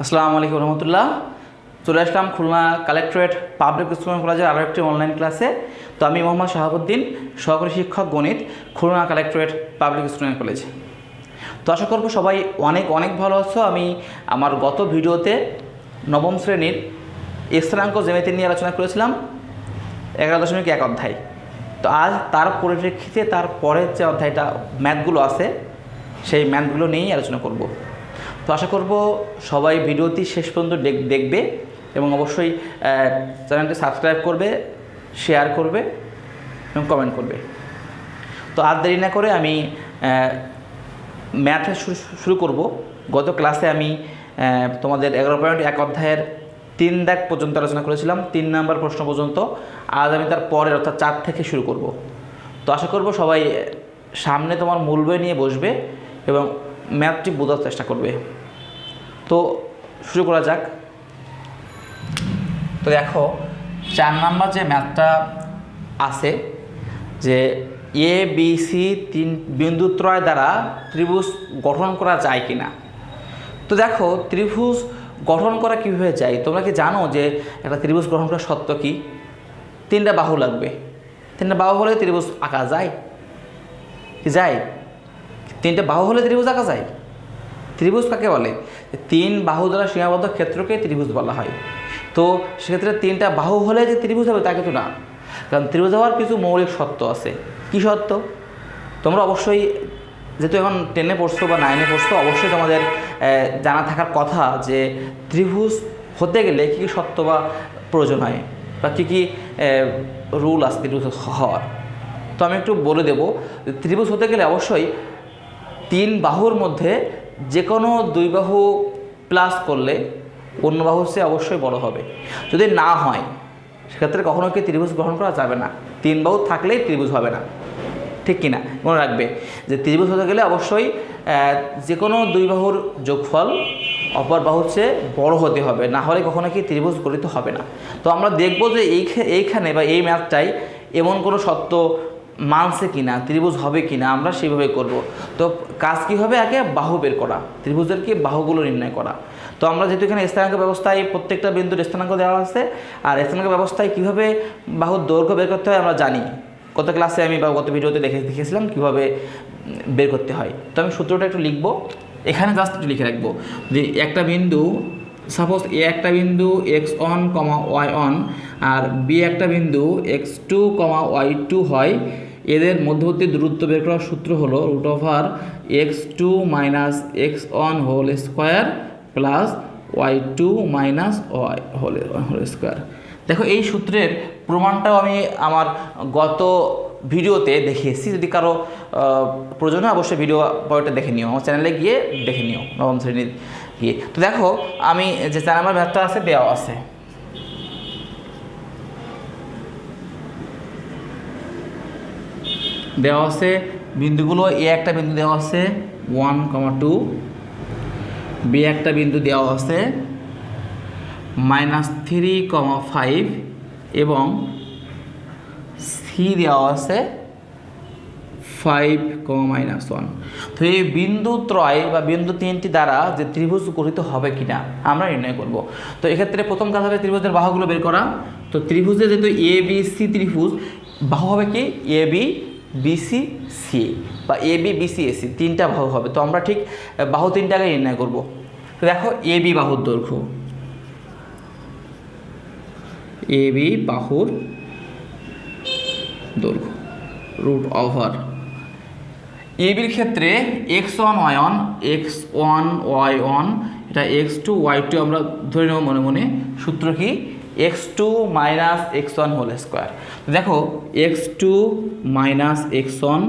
আসসালামু আলাইকুম রহমতুল্লাহ। চলে আসলাম খুলনা কালেক্টরেট পাবলিক স্কুল কলেজের আরও একটি অনলাইন ক্লাসে। তো আমি মোহাম্মদ শাহাবুদ্দিন, সহকারী শিক্ষক গণিত, Khulna collectorate public school college. তো আশা করব সবাই অনেক অনেক ভালো আছো। আমি আমার গত ভিডিওতে নবম শ্রেণীর স্থানাঙ্ক জ্যামিতি নিয়ে আলোচনা করেছিলাম 11.1 অধ্যায়। তো আজ তার পরিপ্রেক্ষিতে তার পরের যে অধ্যায়টা ম্যাথগুলো আছে সেই ম্যাথগুলো নিয়েই আলোচনা করব। তো আশা করব সবাই ভিডিওটি শেষ পর্যন্ত দেখবে এবং অবশ্যই চ্যানেলটি সাবস্ক্রাইব করবে, শেয়ার করবে এবং কমেন্ট করবে। তো আর দেরি না করে আমি ম্যাথে শুরু করব। গত ক্লাসে আমি তোমাদের 11.1 অধ্যায়ের 3 দাগ পর্যন্ত আলোচনা করেছিলাম, 3 নম্বর প্রশ্ন পর্যন্ত। আজ আমি তার পরের অর্থাৎ 4 থেকে শুরু করব। তো আশা করব সবাই সামনে তোমার মূল বই নিয়ে বসবে এবং ম্যাথটি বোঝার চেষ্টা করবে। তো শুরু করা যাক। তো দেখো 4 নাম্বার যে ম্যাথটা আছে যে এ বি সি 3 বিন্দুত্রয় দ্বারা ত্রিভুজ গঠন করা যায় কিনা। তো দেখো ত্রিভুজ গঠন করা কীভাবে যায়, তোমরা কি জানো যে একটা ত্রিভুজ গঠন করার শর্ত কি? 3টা বাহু লাগবে। 3টা বাহু হলে ত্রিভুজ আঁকা যায় কি? যায়। 3টা বাহু হলে ত্রিভুজ আঁকা যায়। ত্রিভুজ কাকে বলে? 3 বাহু দ্বারা সীমাবদ্ধ ক্ষেত্রকে ত্রিভুজ বলা হয়। তো সেক্ষেত্রে 3টা বাহু হলে যে ত্রিভুজ হবে তা কিন্তু না, কারণ ত্রিভুজ হওয়ার কিছু মৌলিক শর্ত আছে। কী শর্ত? তোমরা অবশ্যই যেহেতু এখন 10-এ পড়ছো বা 9-এ পড়ছো, অবশ্যই তোমাদের জানা থাকার কথা যে ত্রিভুজ হতে গেলে কী কী শর্ত বা প্রয়োজন হয় বা কী কী রুল আছে ত্রিভুজ হওয়ার। তো আমি একটু বলে দেবো। ত্রিভুজ হতে গেলে অবশ্যই 3 বাহুর মধ্যে যে কোনো 2 বাহু প্লাস করলে অন্য বাহুর চেয়ে অবশ্যই বড় হবে। যদি না হয় সেক্ষেত্রে কখনো কি ত্রিভুজ গ্রহণ করা যাবে না। 3 বাহু থাকলেই ত্রিভুজ হবে না, ঠিক কিনা? মনে রাখবে যে ত্রিভুজ হতে গেলে অবশ্যই যে কোনো 2 বাহুর যোগফল অপর বাহুর চেয়ে বড় হতে হবে, না হলে কখনো কি ত্রিভুজ গঠিত হবে না। তো আমরা দেখব যে এইখানে বা এই ম্যাথটাই এমন কোনো শর্ত মানছে কিনা, ত্রিভুজ হবে কিনা, আমরা সেইভাবে করব। তো কাজ কী হবে? আগে বাহু বের করা, ত্রিভুজের কি বাহুগুলো নির্ণয় করা। তো আমরা যেহেতু এখানে স্থানাঙ্ক ব্যবস্থায় প্রত্যেকটা বিন্দুর স্থানাঙ্ক দেওয়া আছে, আর স্থানাঙ্ক ব্যবস্থায় কীভাবে বাহুর দৈর্ঘ্য বের করতে হয় আমরা জানি। গত ক্লাসে আমি বা গত ভিডিওতে দেখেছিলাম কীভাবে বের করতে হয়। তো আমি সূত্রটা একটু লিখবো এখানে, জাস্ট একটু লিখে রাখবো যে একটা বিন্দু, সাপোজ এ একটা বিন্দু x1, y1 আর বি একটা বিন্দু x2, y2 হয়। এদের মধ্যবর্তী দূরত্ব বের করার সূত্র হলো √x2 - x1 whole square plus y2 - y whole square. দেখো এই সূত্রের প্রমাণটাও আমি আমার গত ভিডিওতে দেখিয়েছি। যদি কারো প্রয়োজন হয় অবশ্যই ভিডিও পরেরটা দেখে নিও, আমার চ্যানেলে গিয়ে দেখে নিও, নবম শ্রেণীর গিয়ে। তো দেখো আমি যে 4 নম্বর ম্যাথটা আছে দেওয়া আছে। দেওয়া আছে বিন্দুগুলো, এ একটা বিন্দু দেওয়া আছে 1,2, বি একটা বিন্দু দেওয়া আছে -3,5 এবং সি দেওয়া আছে 5, -1। তো এই বিন্দু ত্রয় বা বিন্দু 3টি দ্বারা যে ত্রিভুজ গঠিত হবে কিনা আমরা নির্ণয় করব। তো এক্ষেত্রে প্রথম কাজ হবে ত্রিভুজের বাহুগুলো বের করা। তো ত্রিভুজে যেহেতু এ বি সি ত্রিভুজ, বাহু হবে কি এ বি বিসি সি বা এ বি বিসি এসি, 3টা বাহু হবে। তো আমরা ঠিক বাহু 3টাকে নির্ণয় করব। তো দেখো এ বি বাহুর দৈর্ঘ্য, এ বি বাহুর দৈর্ঘ্য √, এ বির ক্ষেত্রে x1 y1 এটা x2 y2 আমরা ধরে নেব মনে মনে। সূত্র কি? x2 - x1 whole square. দেখো x2 - x1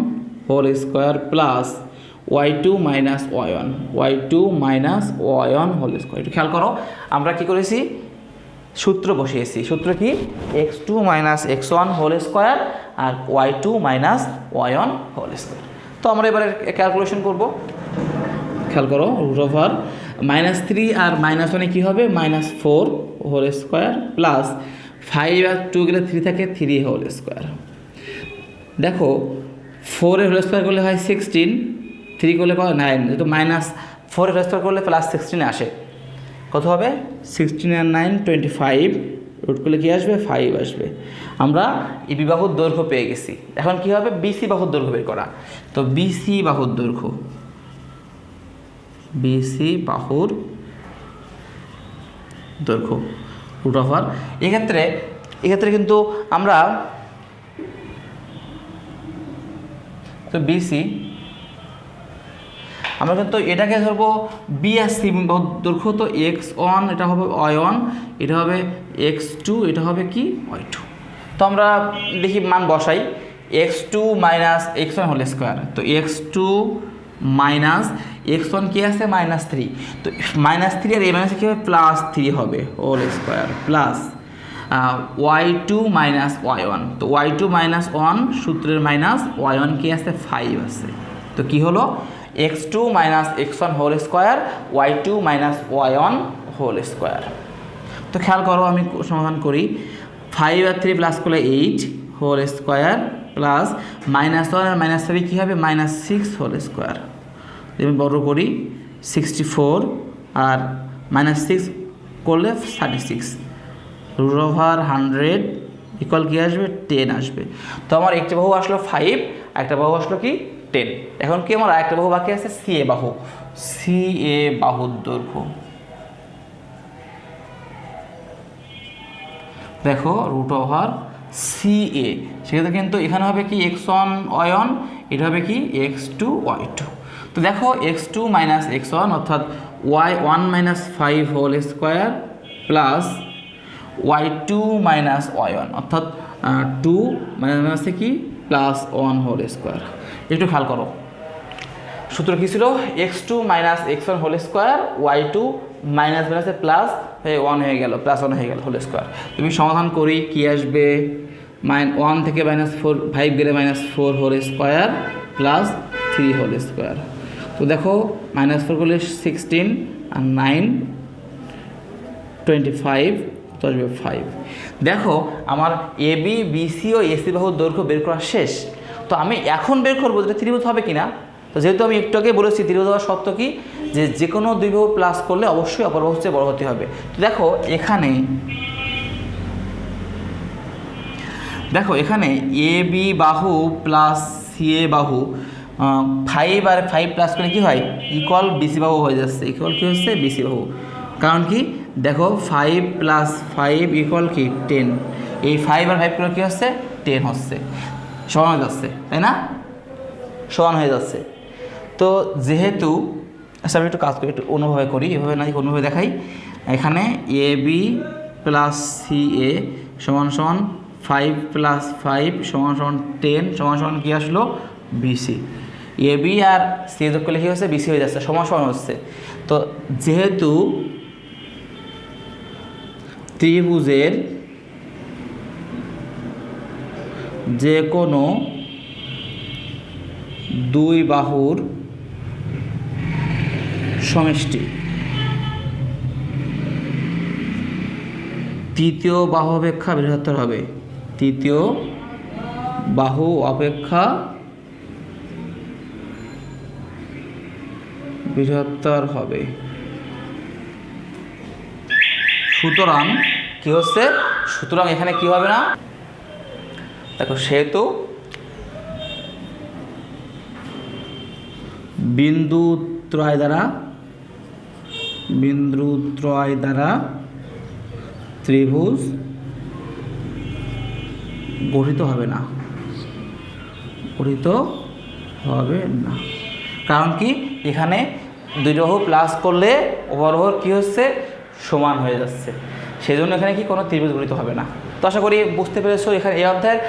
whole square plus y2 - y1 whole square. একটু খেয়াল করো আমরা কি করেছি, সূত্র বসিয়েছি। সূত্র কি? x2 - x1 হোল স্কোয়ার আর y2 - y1 হোল স্কোয়ার। তো আমরা এবারে ক্যালকুলেশন করব। খেয়াল করো √3 আর -1 কী হবে? -4 হোল স্কোয়ার প্লাস 5 আর 2 গেলে 3 থাকে, 3 হোল স্কোয়ার। দেখো 4 এর হোল স্কোয়ার করলে হয় 16, 3 করলে 9, যেহেতু -4 এর হোল স্কোয়ার করলে +16 আসে। কত হবে 16 আর 9 25, রুট করলে কী আসবে 5 আসবে। আমরা এবি বাহুর দৈর্ঘ্য পেয়ে গেছি। এখন কি হবে বিসি বাহুর দৈর্ঘ্য বের করা। তো বিসি বাহুর দৈর্ঘ্য, বিসি বাহুর দৈর্ঘ্য রুট ওভার, এক্ষেত্রে কিন্তু আমরা তো বিসি আমরা কিন্তু এটাকে ধরবো বি আর সি দৈর্ঘ্য। তো x1 এটা হবে y1, এটা হবে x2, এটা হবে কি y2। তো আমরা দেখি মান বসাই, x2 minus x1 whole square. তো x2 মাইনাস x1 কি আছে -3, তো -3 আর a মাইনাসে কী হবে +3 হবে whole square, plus y2 minus y1। তো y2 মাইনাস 1 সূত্রের মাইনাস y1 কি আছে 5 আছে। তো কি হলো x2 minus x1 whole square, y2 minus y1 whole square. তো খেয়াল করো আমি সমাধান করি, 5 আর 3 প্লাস করলে 8 হোল স্কোয়ার, প্লাস -1 আর -3 কী হবে -6 হোল স্কোয়ার। আমি বড় করি 64 আর -6 করলে 36, রুট ওভার 100 ইকুয়াল কী আসবে 10 আসবে। তো আমার একটি বাহু আসলো 5, একটা বাহু আসলো কি 10। এখন কি আমার আরেকটা বাহু বাকি আছে সিএ বাহু, সিএ বাহুর দৈর্ঘ্য দেখো রুট ওভার সিএ, সেক্ষেত্রে কিন্তু এখানে হবে কি x1 y1, এটা হবে কি x2 y2। তো দেখো x2 মাইনাস x1 অর্থাৎ y1 minus 5 whole square, plus y2 minus y1 অর্থাৎ 2 মাইনাস কি +1 হোল স্কোয়ার। একটু খেয়াল করো সূত্র কী ছিল, x2 minus x1 whole square, y2 minus মাইনাসে প্লাস হয়ে 1 হয়ে গেল, +1 হয়ে গেল হোল স্কোয়ার। তুমি সমাধান করি কি আসবে 1 থেকে -4, 5 গেলে -4 whole square plus 3 whole square. তো দেখো -4 করলে 16 আর 9 25, তো আসবে 5। দেখো আমার এবি বিসি ও এসি বাহুর দৈর্ঘ্য বের করা শেষ। তো আমি এখন বের করবো যেটা ত্রিভুজ হবে কিনা। তো যেহেতু আমি একটু আগে বলেছি ত্রিভুজ হওয়ার শর্ত কি, যে কোনো দুই বাহু প্লাস করলে অবশ্যই অপর বাহুর চেয়ে বড় হতে হবে। তো দেখো এখানে এ বি বাহু প্লাস সি এ বাহু 5 আর 5 প্লাস করে কি হয় ইকুয়াল বিসি বাহু হয়ে যাচ্ছে, ইকুয়াল কি হচ্ছে বিসি বাহু। কারণ কি দেখো 5 + 5 ইকুয়াল কি 10, এই 5 আর 5 করে কী হচ্ছে 10 হচ্ছে, সমান হয়ে যাচ্ছে, তাই না, সমান হয়ে যাচ্ছে। তো যেহেতু আচ্ছা আমি একটু কাজ করি, একটু অন্যভাবে করি, এভাবে না অন্যভাবে দেখাই। এখানে এ বি প্লাস সি এ সমান সমান 5 + 5 সমান সমান 10 সমান সমান কী আসলো BC. A B R C যোগ করলে কী হচ্ছে বিসি হয়ে যাচ্ছে, সমান সমান হচ্ছে। তো যেহেতু ত্রিভুজের যে কোনো দুই বাহুর সমষ্টি তৃতীয় বাহু অপেক্ষা বৃহত্তর হবে, তৃতীয় বাহু অপেক্ষা বৃহত্তর হবে। সুতরাং কি হচ্ছে, সুতরাং এখানে কি হবে না দেখো, সেহেতু বিন্দুত্রয় দ্বারা ত্রিভুজ গঠিত হবে না, কারণ কি এখানে দুই বাহু প্লাস করলে ওভারঅল কি হচ্ছে সমান হয়ে যাচ্ছে, সেই জন্য এখানে কি কোনো ত্রিভুজ গঠিত হবে না। তো আশা করি বুঝতে পেরেছো। এখানে এই অধ্যায়ের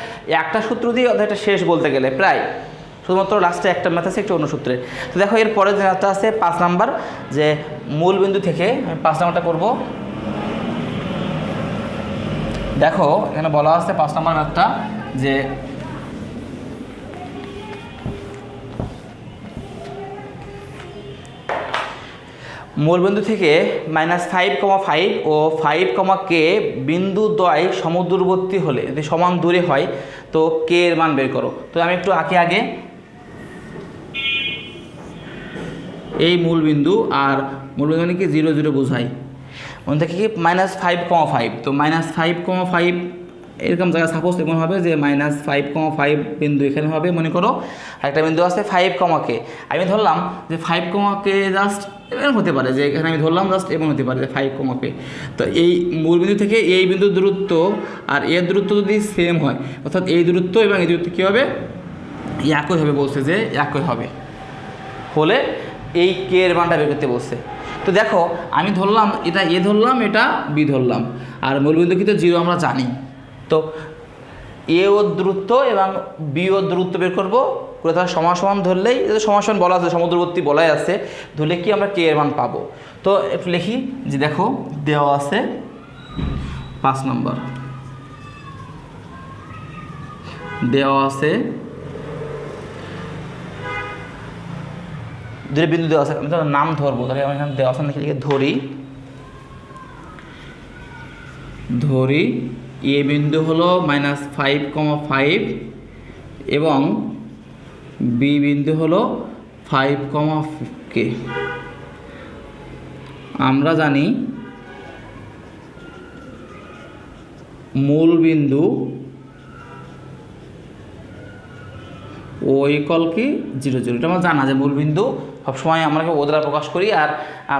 একটা সূত্র দিয়ে অধ্যায়টা শেষ বলতে গেলে প্রায়, শুধুমাত্র লাস্টে একটা ম্যাথ আছে একটু অন্য সূত্রে। তো দেখো এর পরে যে ম্যাথটা আছে 5 নাম্বার, যে মূল বিন্দু থেকে আমি 5 নাম্বারটা করব। দেখো এখানে বলা আছে 5 নাম্বার ম্যাথটা যে মূলবিন্দু থেকে -5,5 ও 5, k বিন্দু দ্বয় সমদূরবর্তী হলে, যদি সমান দূরে হয় তো k এর মান বের করো। তো আমি একটু আগে এই মূলবিন্দু আর মূলবিন্দু কি 0, 0 বোঝাই, ওখান থেকে কি -5,5, তো -5,5 এরকম জায়গায় সাপোজ এমন হবে যে -5,5 বিন্দু এখানে হবে, মনে করো একটা বিন্দু আছে 5, আমি ধরলাম যে 5, জাস্ট এমন হতে পারে যে এখানে আমি ধরলাম জাস্ট এমন হতে পারে যে 5, তো এই মূল বিন্দু থেকে এই বিন্দুর দূরত্ব আর এর দূরত্ব যদি সেম হয়, অর্থাৎ এই দূরত্ব এবং এই দূরত্ব কী হবে, একই হবে, বলছে যে একই হবে হলে এই কে এর মানটা বের করতে বলছে। তো দেখো আমি ধরলাম এটা এ ধরলাম, এটা বি ধরলাম, আর মূলবিন্দু কিন্তু 0 আমরা জানি। তো এ ওর দূরত্ব এবং বি ওর দূরত্ব বের করবো করে তারা সমান সমান ধরলেই, সমান সমান বলা আছে, সমুদ্রবর্তী বলাই আছে, ধরলে কি আমরা কে এর মান পাবো। তো একটু লিখি যে দেখো দেওয়া আছে 5 নম্বর, দেওয়া আছে দুটো বিন্দু দেওয়া আছে, আমি তো নাম ধরবো, তাহলে আমি এখানে দেওয়া আছে লিখে ধরি এ বিন্দু হলো -5,5 এবং বি বিন্দু হলো 5,k। আমরা জানি মূল বিন্দু ও ইকুয়াল কি 0, 0, এটা আমার জানা যে মূল বিন্দু সবসময় আমরা ও দ্বারা প্রকাশ করি, আর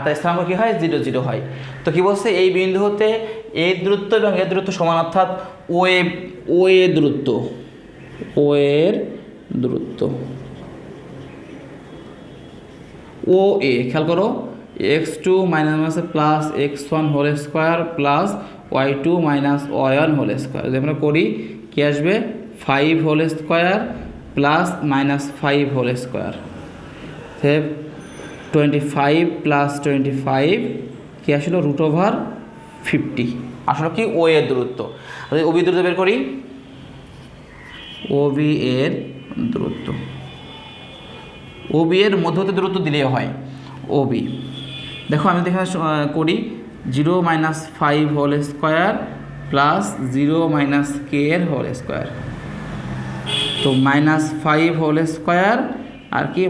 তার স্থানাঙ্ক কী হয় 0, 0 হয়। তো কী বলছে, এই বিন্দু হতে এই দূরত্ব এবং এর দূরত্ব সমান, অর্থাৎ ও এর দূরত্ব ও এ, খেয়াল করো x2 plus x1 whole square plus y2 y1 whole square, যদি আমরা করি কী আসবে 5 whole square plus -5 whole square, 25 plus 25 কি আসলো √50, আসলে কি ও এর দূরত্ব। যদি ওবি দূরত্ব বের করি, ওবি এর দূরত্ব, ওবি এর মধ্যবর্তী দূরত্ব দিলেই হয় ওবি। দেখো আমি এখানে করি 0 - 5 হোল স্কোয়ার প্লাস 0 - k এর হোল স্কোয়ার, তো -5 হোল স্কোয়ার আর কি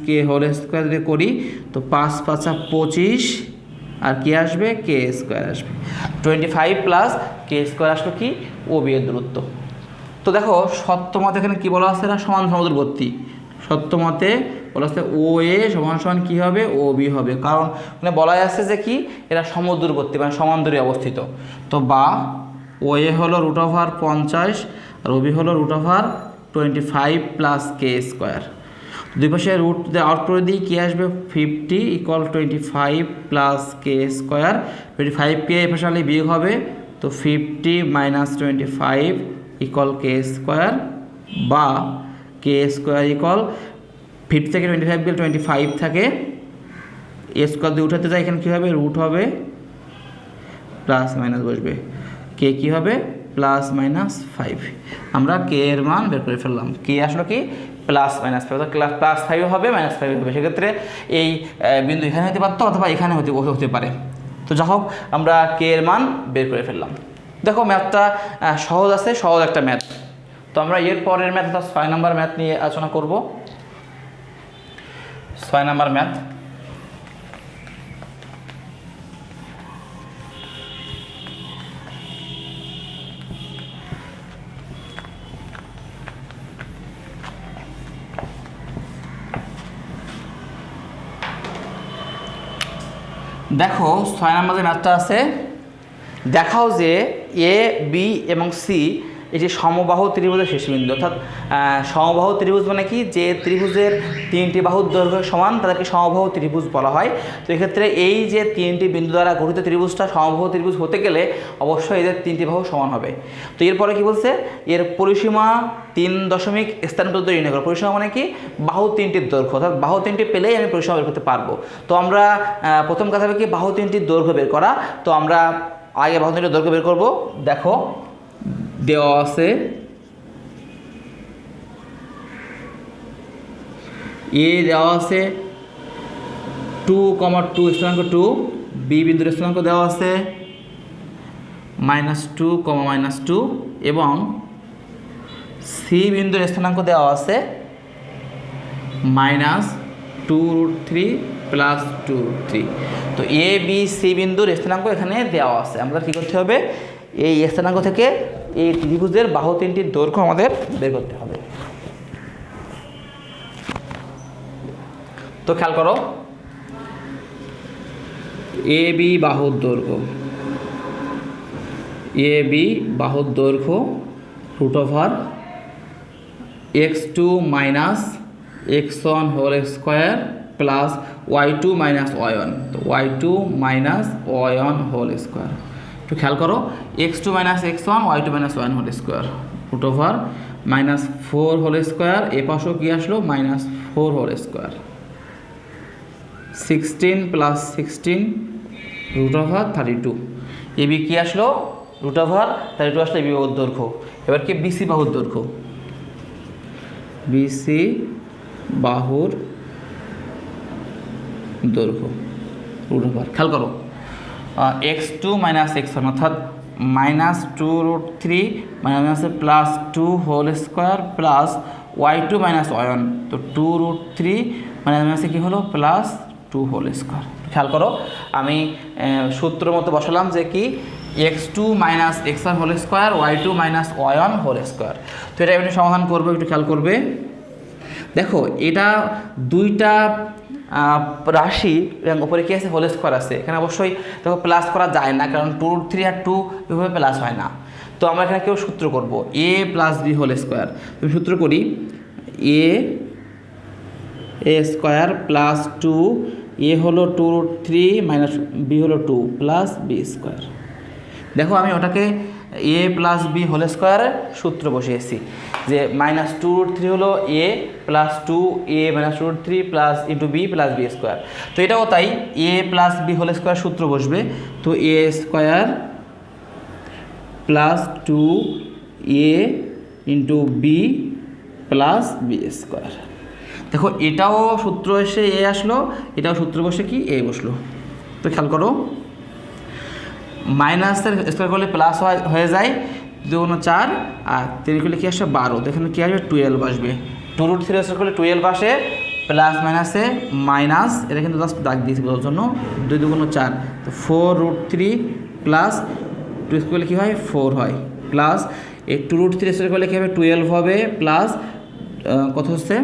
-k হোল স্কোয়ার যদি করি তো 5 5 25 আর কি আসবে k স্কোয়ার আসবে, 25 প্লাস k স্কোয়ার আসলো কি ওবি এর দূরত্ব। তো দেখো সত্যমতে এখানে কি বলা আছে, না সমান সমদূরবর্তী, সত্যমতে বলা আছে ও এ সমান সমান কী হবে ও বি হবে, কারণ মানে বলা আছে যে কি এরা সমদূরবর্তী মানে সমান দূরে অবস্থিত। তো বা ও এ হলো √50 আর ওবি হলো √25 প্লাস k স্কোয়ার, দুই পাশে রুট আউট করে দিই কী আসবে 50 = 25 প্লাস k স্কোয়ার, 25k এ পাশে আনলে বিয়োগ হবে, তো 50 - 25 = k স্কোয়ার, বা k স্কোয়ার = 50 থেকে 25 গেলে 25 থাকে, এ স্কোয়ার দিয়ে উঠাতে যায়, এখানে কী হবে রুট হবে প্লাস মাইনাস বসবে, কে কী হবে +-5, আমরা কে এর মান বের করে ফেললাম, কে আসলো কি +-5, +5 হবে -5 হবে, সেক্ষেত্রে এই বিন্দু এখানে হতে পারতো অথবা এখানে হতে পারে। তো যা হোক আমরা কে এর মান বের করে ফেললাম। দেখো ম্যাথটা সহজ আছে, সহজ একটা ম্যাথ। তো আমরা এর পরের ম্যাথ অর্থাৎ 6 নম্বর ম্যাথ নিয়ে আলোচনা করব। 6 নম্বর ম্যাথ, দেখো 6 নম্বর যে ম্যাথটা আছে, দেখাও যে এ বি এবং সি এটি সমবাহু ত্রিভুজের শীর্ষবিন্দু, অর্থাৎ সমবাহু ত্রিভুজ মানে কি, যে ত্রিভুজের 3টি বাহুর দৈর্ঘ্য সমান তাদেরকে সমবাহু ত্রিভুজ বলা হয়। তো এক্ষেত্রে এই যে 3টি বিন্দু দ্বারা গঠিত ত্রিভুজটা সমবাহু ত্রিভুজ হতে গেলে অবশ্যই এদের 3টি বাহু সমান হবে। তো এরপরে কি বলছে, এর পরিসীমা 3 দশমিক স্থান পর্যন্ত নির্ণয় করো। পরিসীমা মানে কি, বাহু 3টির দৈর্ঘ্য, অর্থাৎ বাহু 3টি পেলেই আমি পরিসীমা বের করতে পারবো। তো আমরা প্রথম কথা হবে কি বাহু 3টির দৈর্ঘ্য বের করা। তো আমরা আগে বাহু 3টির দৈর্ঘ্য বের করব। দেখো দেওয়া আছে এ দেওয়া আছে 2,2 স্থানাঙ্ক 2, বি বিন্দুর স্থানাঙ্ক দেওয়া আছে -2, -2 এবং সি বিন্দুর স্থানাঙ্ক দেওয়া আছে 2√3 প্লাস 2√3। তো এ বি সি বিন্দুর স্থানাঙ্ক এখানে দেওয়া আছে। আমরা কী করতে হবে, এই স্থানাঙ্ক থেকে এই ত্রিভুজের বাহু তিনটির দৈর্ঘ্য আমাদের বের করতে হবে। তো খেয়াল করো, এ বি বাহুর দৈর্ঘ্য, এ বি বাহুর দৈর্ঘ্য √x2 minus x1 whole square plus y2 minus y1। তো y2 minus y1 whole square. একটু খেয়াল করো, x2 minus x1 y2 minus y1 whole square minus 4 whole square, এ পাশেও কি আসলো -4 হোল স্কোয়ার, 16 প্লাস 16 √32। এবি কি আসলো √32 আসলো এবি বাহুর দৈর্ঘ্য। এবার কি বিসি বাহুর দৈর্ঘ্য, বিসি বাহুর দৈর্ঘ্য খেয়াল করো, x2 মাইনাস x1 অর্থাৎ -2√3 minus +2 whole square plus y2 minus y1। তো 2√3 মাইনাসে কী হলো +2 হোল স্কোয়ার। খেয়াল করো, আমি সূত্র মতো বসালাম যে কি x2 minus x1 whole square y2 minus y1 whole square. তো এটা এমনি সমাধান করবো, একটু খেয়াল করবে। দেখো এটা দুইটা রাশি এবং উপরে কী আছে হোল স্কোয়ার আছে, এখানে অবশ্যই দেখো প্লাস করা যায় না, কারণ 2√3 আর 2 এভাবে প্লাস হয় না। তো আমরা এখানে কেউ সূত্র করব a plus B whole square. তুমি সূত্র করি a স্কোয়ার প্লাস 2, এ হলো 2√3 মাইনাস বি হলো 2 প্লাস বি স্কোয়ার। দেখো আমি ওটাকে এ প্লাস বি হোল স্কোয়ারের সূত্র বসিয়েছি যে -2√3 হলো A plus 2a minus √3 plus into B plus B square. তো এটাও তাই, A plus B whole square সূত্র বসবে। তো A square plus 2a into B plus B square. দেখো এটাও সূত্র এসে এ আসলো, এটাও সূত্র বসে কি এ বসলো। তো খেয়াল করো, মাইনাসের স্কোয়ার করলে প্লাস হয়ে যায়, 2 × 4 আর 3 করলে কী আসবে 12। তো এখানে কী আসবে 12 আসবে। 2√3 স্কোয়ার করলে 12 আসে, প্লাস মাইনাসে মাইনাস, এটা কিন্তু জাস্ট দাগ দিয়েছি বোঝার জন্য। 2 × 2 = 4, তো 4√3 প্লাস 2 স্কোয়ার করলে কী হয় 4 হয়, প্লাস এই 2√3 স্কোয়ার করলে কী হবে 12 হবে, প্লাস কত হচ্ছে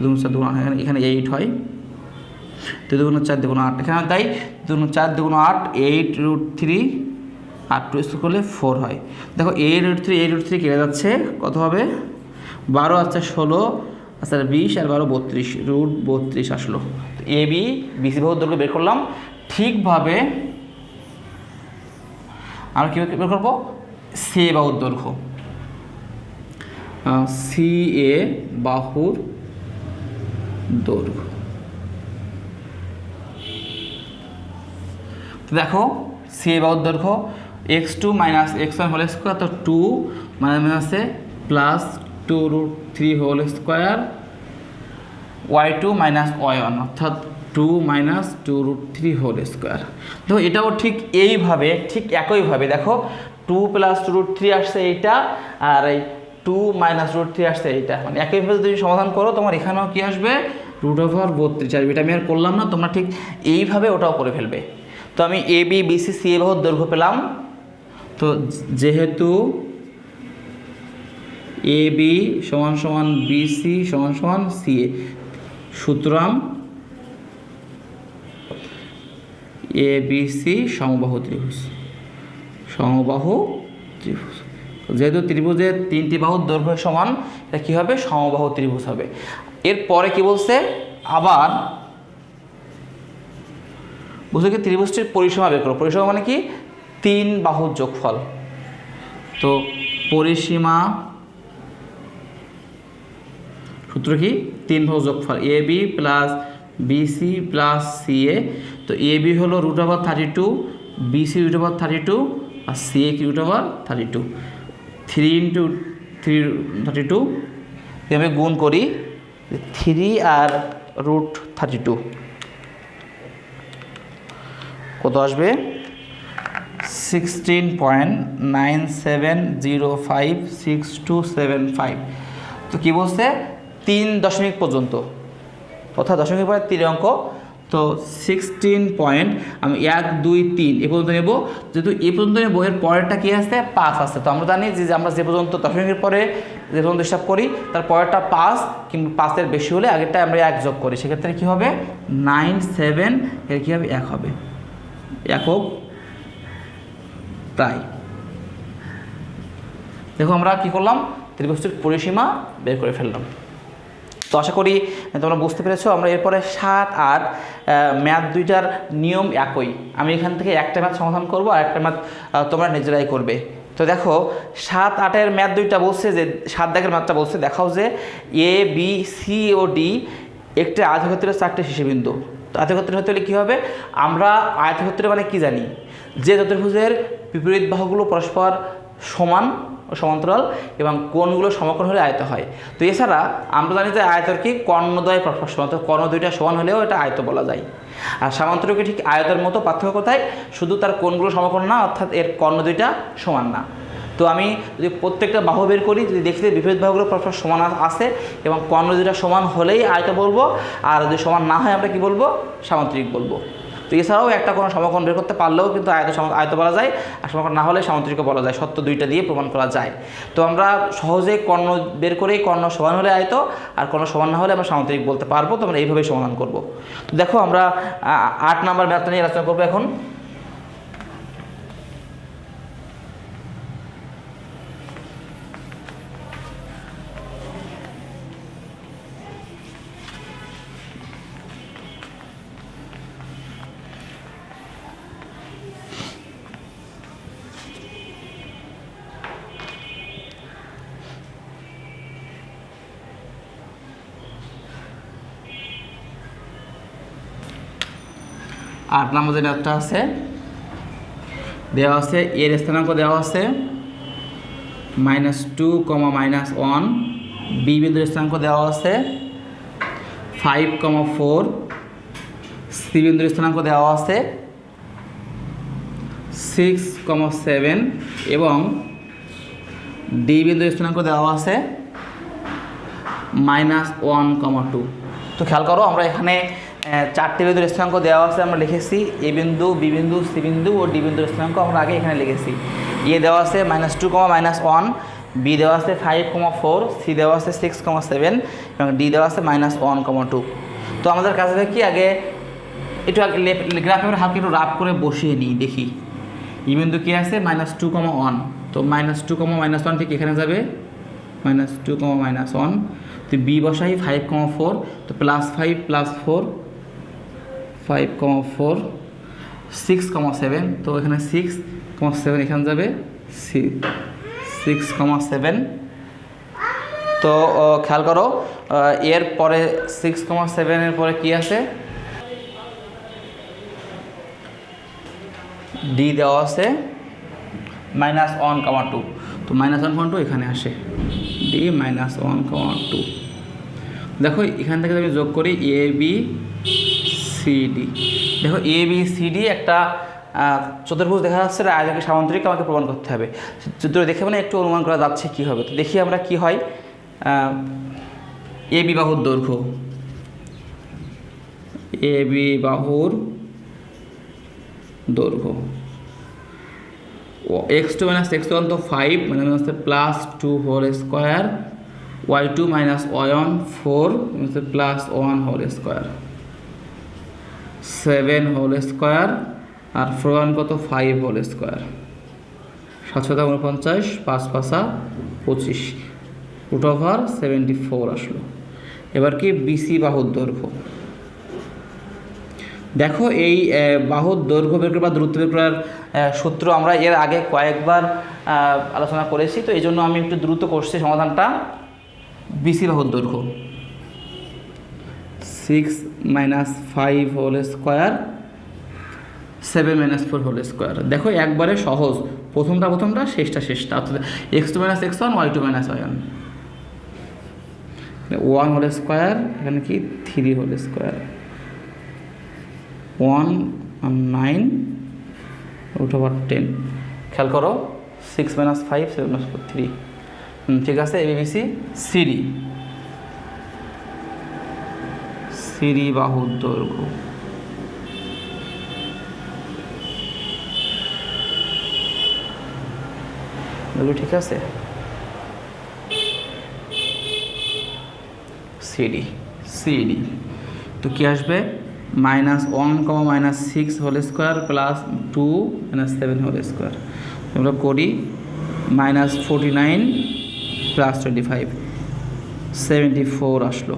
2 × 4 এখানে 8 হয়, 2 × 4 = 8, এখানে তাই 2 × 4 = 8, 8√3 আর 2 স্কোয়ার করলে 4 হয়। দেখো 8√3 কেটে যাচ্ছে, কত হবে 12 আছে 16 আচ্ছা 20 আর 12 32, √32 আসলো। এ বি বিসি বাহুর দৈর্ঘ্য বের করলাম। ঠিকভাবে আমরা কীভাবে বের করবো, সি এ বাহুর দৈর্ঘ্য, সি এ বাহুর দৈর্ঘ্য। দেখো সি এ বাহুর দৈর্ঘ্য x2 minus x1 whole square, তো 2 মাইনাসে plus 2√3 whole square y2 minus y1 অর্থাৎ 2 মাইনাস 2√3 হোল স্কোয়ার। দেখো এটাও ঠিক এইভাবে, ঠিক একইভাবে দেখো 2 প্লাস 2√3 আসছে এইটা, আর এই 2 মাইনাস √3 আসছে এইটা, মানে একইভাবে যদি সমাধান করো তোমার এখানেও কি আসবে √32। আর এটা আমি আর করলাম না, তোমরা ঠিক এইভাবে ওটাও করে ফেলবে। তো আমি এ বি বিসি সি এ বাহুর দৈর্ঘ্য পেলাম। তো যেহেতু এ বি সমান সমান বিসি সমান সমান সি এ, সুতরাং এ বি সি সমবাহু ত্রিভুজ, সমবাহু ত্রিভুজ। যেহেতু ত্রিভুজের 3টি বাহুর দৈর্ঘ্য সমান, এটা কী হবে সমবাহু ত্রিভুজ হবে। এরপরে কি বলছে, আবার বুঝলো কি ত্রিভুজটির পরিসীমা বের করো। পরিসীমা মানে কি 3 বাহুর যোগফল। তো পরিসীমা সূত্র কি 3 বাহুর যোগফল, A B plus BC plus C A. তো এ বি হলো √32, বিসি √32 আর সি এ কি √32। 3 × 3 √32 আমি গুণ করি 3 আর √32 কত আসবে 16.97056275। তো কি বলছে 3 দশমিক পর্যন্ত, অর্থাৎ দশমিকের পরে 3 অঙ্ক, তো 16 পয়েন্ট আমি 1 2 3 এ পর্যন্ত নেব। যেহেতু এ পর্যন্ত নেব, এর পরেরটা কী আছে 5 আছে। তো আমরা জানি যে আমরা যে পর্যন্ত দশমিকের পরে যে পর্যন্ত হিসাব করি তার পরেরটা 5 কিংবা 5-এর বেশি হলে আগেরটা আমরা 1 যোগ করি, সেক্ষেত্রে কী হবে 9 7 এর কী হবে 1 হবে, একক তাই। দেখো আমরা কী করলাম, ত্রিভুজটির পরিসীমা বের করে ফেললাম। তো আশা করি তোমরা বুঝতে পেরেছো। আমরা এরপরে 7 8 ম্যাথ দুইটার নিয়ম একই। আমি এখান থেকে একটা ম্যাথ সমাধান করব আর একটা ম্যাথ তোমরা নিজেরাই করবে। তো দেখো 7 8-এর ম্যাথ দুইটা বলছে যে 7 দাগের ম্যাথটা বলছে, দেখাও যে A B C O D একটি আয়তক্ষেত্রের 4টি শীর্ষবিন্দু। তো আয়তক্ষেত্র হতে হলে কী হবে, আমরা আয়তক্ষেত্র মানে কি জানি, যে চতুর্ভুজের বিপরীত বাহুগুলো পরস্পর সমান ও সমান্তরাল এবং কোণগুলো সমকোণ হলে আয়ত হয়। তো এছাড়া আমরা জানি যে আয়তর কি কর্ণদ্বয় পরস্পর সমান, তো কর্ণ দুইটা সমান হলেও এটা আয়ত বলা যায়। আর সামান্তরিক ঠিক আয়তের মতো, পার্থক্য কোথায়, শুধু তার কোণগুলো সমকোণ না, অর্থাৎ এর কর্ণ দুইটা সমান না। তো আমি যদি প্রত্যেকটা বাহু বের করি, যদি দেখি বিপরীত বাহুগুলো পরস্পর সমান আছে এবং কর্ণ দুইটা সমান হলেই আয়ত বলবো, আর যদি সমান না হয় আমরা কি বলবো, সামান্তরিক বলবো। তো এছাড়াও একটা কোনো সমকোণ বের করতে পারলেও কিন্তু আয়ত বলা যায়, আর সমকোণ না হলে সামান্তরিকও বলা যায়, সত্য দুইটা দিয়ে প্রমাণ করা যায়। তো আমরা সহজে কর্ণ বের করেই কর্ণ সমান হলে আয়ত আর কর্ণ সমান না হলে আমরা সামান্তরিক বলতে পারবো। তো আমরা এইভাবেই সমাধান করব। তো দেখো আমরা 8 নাম্বার ম্যাথটা নিয়ে আলোচনা করবো এখন। 8 নম্বর যে ম্যাথটা আছে, দেওয়া আছে এর স্থানাঙ্ক দেওয়া আছে -2, -1, বি বিন্দুর স্থানাঙ্ক দেওয়া আছে 5, 4, সি বিন্দুর স্থানাঙ্ক দেওয়া আছে 6, 7 এবং ডি বিন্দুর স্থানাঙ্ক দেওয়া আছে -1, 2। তো খেয়াল করো, আমরা এখানে 4টি বিন্দুর স্থানাঙ্ক দেওয়া আছে, আমরা লিখেছি এ বিন্দু, বি বিন্দু, সি বিন্দু ও ডি বিন্দুর স্থানাঙ্ক আমরা আগে এখানে লিখেছি। এ দেওয়া আছে -2, -1, বি দেওয়া আছে 5, 4, সি দেওয়া আছে 6, 7 এবং ডি দেওয়া আছে -1, 2। তো আমাদের কাছে কি আগে একটু গ্রাফের হালকা একটু রাফ করে বসিয়ে নিই, দেখি ই বিন্দু কী আছে -2, 1। তো -2, -1 ঠিক এখানে যাবে, -2, -1। তো বি বসাই 5, 4, তো +5, +4, 5, 4, 6, 7, তো এখানে 6, 7 এখানে যাবে 6, 7। তো খেয়াল করো এর পরে 6, 7 এর পরে কি আছে, ডি দেওয়া আছে -1, 2। তো -1, 2 এখানে আসে, ডি -1, 2। দেখো এখান থেকে আমি যোগ করি এ বি সি ডি। দেখো এ বি সি ডি একটা চতুর্ভুজ দেখা যাচ্ছে, আয়তকে সামান্তরিক আমাকে প্রমাণ করতে হবে। চিত্র দেখে মানে একটু অনুমান করা যাচ্ছে কী হবে। তো দেখি আমরা কি হয়। এ বি বাহুর দৈর্ঘ্য, এ বি বাহুর দৈর্ঘ্য x2 - x1 তো 5 মানে হচ্ছে +2 হোল স্কোয়ার, y2 - y1 4 হচ্ছে +1 হোল স্কোয়ার, 7 হোল স্কোয়ার আর 4 কত 5 হোল স্কোয়ার, 749, 5 5 25, √74 আসলো। এবার কি বিসি বাহুর দৈর্ঘ্য। দেখো এই বাহুর দৈর্ঘ্য বের করা বা দূরত্ব বের করার সূত্র আমরা এর আগে কয়েকবার আলোচনা করেছি। তো এই জন্য আমি একটু দ্রুত করছি সমাধানটা। বিসি বাহুর দৈর্ঘ্য 6 - 5 হোল স্কোয়ার, 7 - 4 হোল স্কোয়ার। দেখো একবারে সহজ, প্রথমটা শেষটা অর্থাৎ x2 - x1, y2 - y1, 1 whole square, এখানে কি 3 হোল স্কোয়ার, 1 আর 9 √10। খেয়াল করো 6 - 5, 7 - 4, 3। ঠিক আছে, এবিসি সিডি, সিডি বাহুর দৈর্ঘ্য। এগুলো ঠিক আছে। সিডি সিডি তো কি আসবে -1, -6 whole square plus 2 - 7 whole square. আমরা করি -49 প্লাস 25 74 আসলো।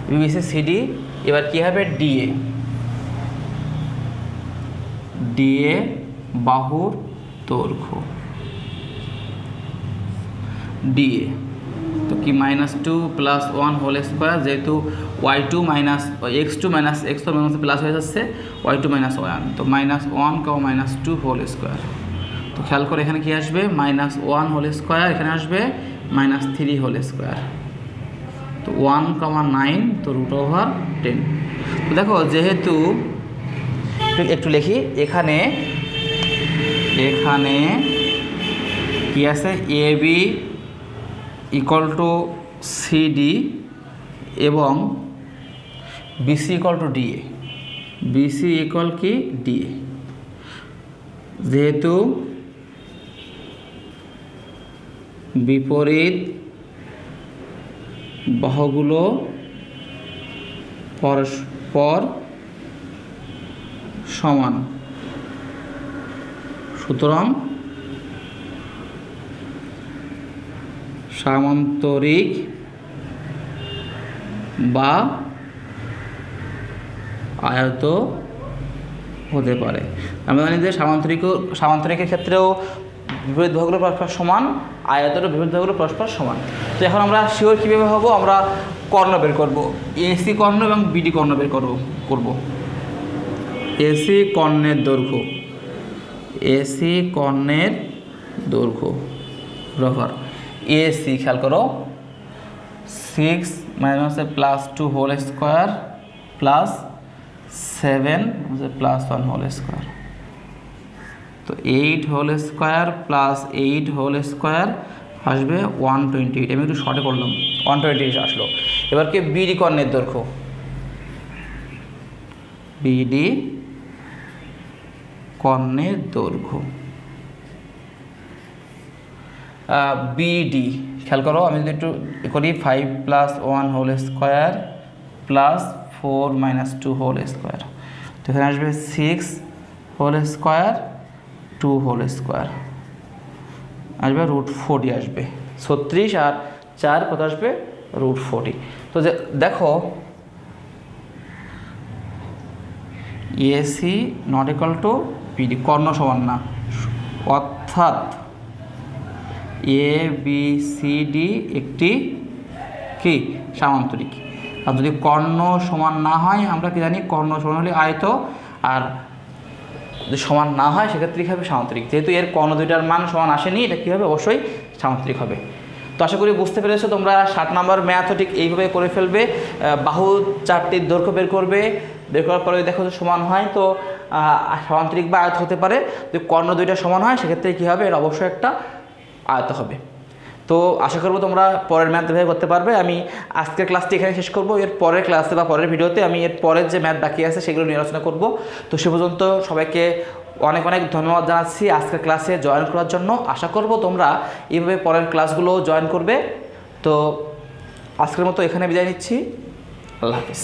BBC CD. এবার কী হবে ডিএ। ডিএ বাহুর দৈর্ঘ্য ডিএ তো কি -2 + 1 হোল স্কোয়ার, যেহেতু y2 - x2 - x প্লাস হয়ে যাচ্ছে y2 - 1 তো -1, -2 হোল স্কোয়ার। তো খেয়াল করে এখানে কি আসবে -1 হোল স্কোয়ার, এখানে আসবে -3 হোল স্কোয়ার। তো 1, 9 তো √10। তো দেখো যেহেতু একটু লিখি এখানে কি আছে AB = CD এবং BC = DA। BC = কি DA। যেহেতু বিপরীত বাহুগুলো পরস্পর সমান, সুতরাং সামান্তরিক বা আয়ত হতে পারে। আমরা জানি যে সামান্তরিকের ক্ষেত্রেও বিপরীত বাহুগুলো পরস্পর সমান, আয়তেরও বিপরীত বাহুগুলো পরস্পর সমান। তো এখন আমরা শিওর কীভাবে হব, আমরা কর্ণ বের করব। এসি কর্ণ এবং বিডি কর্ণ বের করব। এসি কর্ণের দৈর্ঘ্য, এসি কর্ণের দৈর্ঘ্য রফার এসি খেয়াল করো 6 - +2 whole square plus 7 + 1 whole square. তো 8 whole square plus 8 whole square আসবে 128। আমি একটু শর্টে করলাম, 128 আসলো। এবার কি বিডি কর্ণের দৈর্ঘ্য, বিডি কর্ণের দৈর্ঘ্য বিডি খেয়াল করো, আমি যদি একটু করি 5 + 1 whole square plus 4 - 2 whole square. তো এখানে আসবে 6 হোল স্কোয়ার 2 হোল স্কোয়ার আসবে √40 আসবে 36 আর 4 কত আসবে √40। তো যে দেখো এসি ≠ বিডি কর্ণ সমান না, অর্থাৎ ABCD একটি কি সামান্তরিক। আর যদি কর্ণ সমান না হয় আমরা কি জানি কর্ণ সমান হলে আয়ত, আর যদি সমান না হয় সেক্ষেত্রে কী হবে সামান্তরিক। যেহেতু এর কর্ণ দুইটার মান সমান আসেনি, এটা কী হবে অবশ্যই সামান্তরিক হবে। তো আশা করি বুঝতে পেরেছো তোমরা। 7 নম্বর ম্যাথও ঠিক এইভাবে করে ফেলবে। বাহু 4টির দৈর্ঘ্য বের করবে, বের করার পরে দেখো যে সমান হয় তো সামান্তরিক বা আয়ত হতে পারে। যদি কর্ণ দুইটা সমান হয় সেক্ষেত্রে কী হবে, এর অবশ্যই একটা আয়ত হবে। তো আশা করবো তোমরা পরের ম্যাথ এভাবে করতে পারবে। আমি আজকের ক্লাসটি এখানে শেষ করব। এর পরের ক্লাসে বা পরের ভিডিওতে আমি এর পরের যে ম্যাথ বাকি আছে সেগুলো নিয়ে আলোচনা করব। তো সে পর্যন্ত সবাইকে অনেক অনেক ধন্যবাদ জানাচ্ছি আজকের ক্লাসে জয়েন করার জন্য। আশা করব তোমরা এইভাবে পরের ক্লাসগুলো জয়েন করবে। তো আজকের মতো এখানে বিদায় নিচ্ছি। আল্লাহ হাফিজ।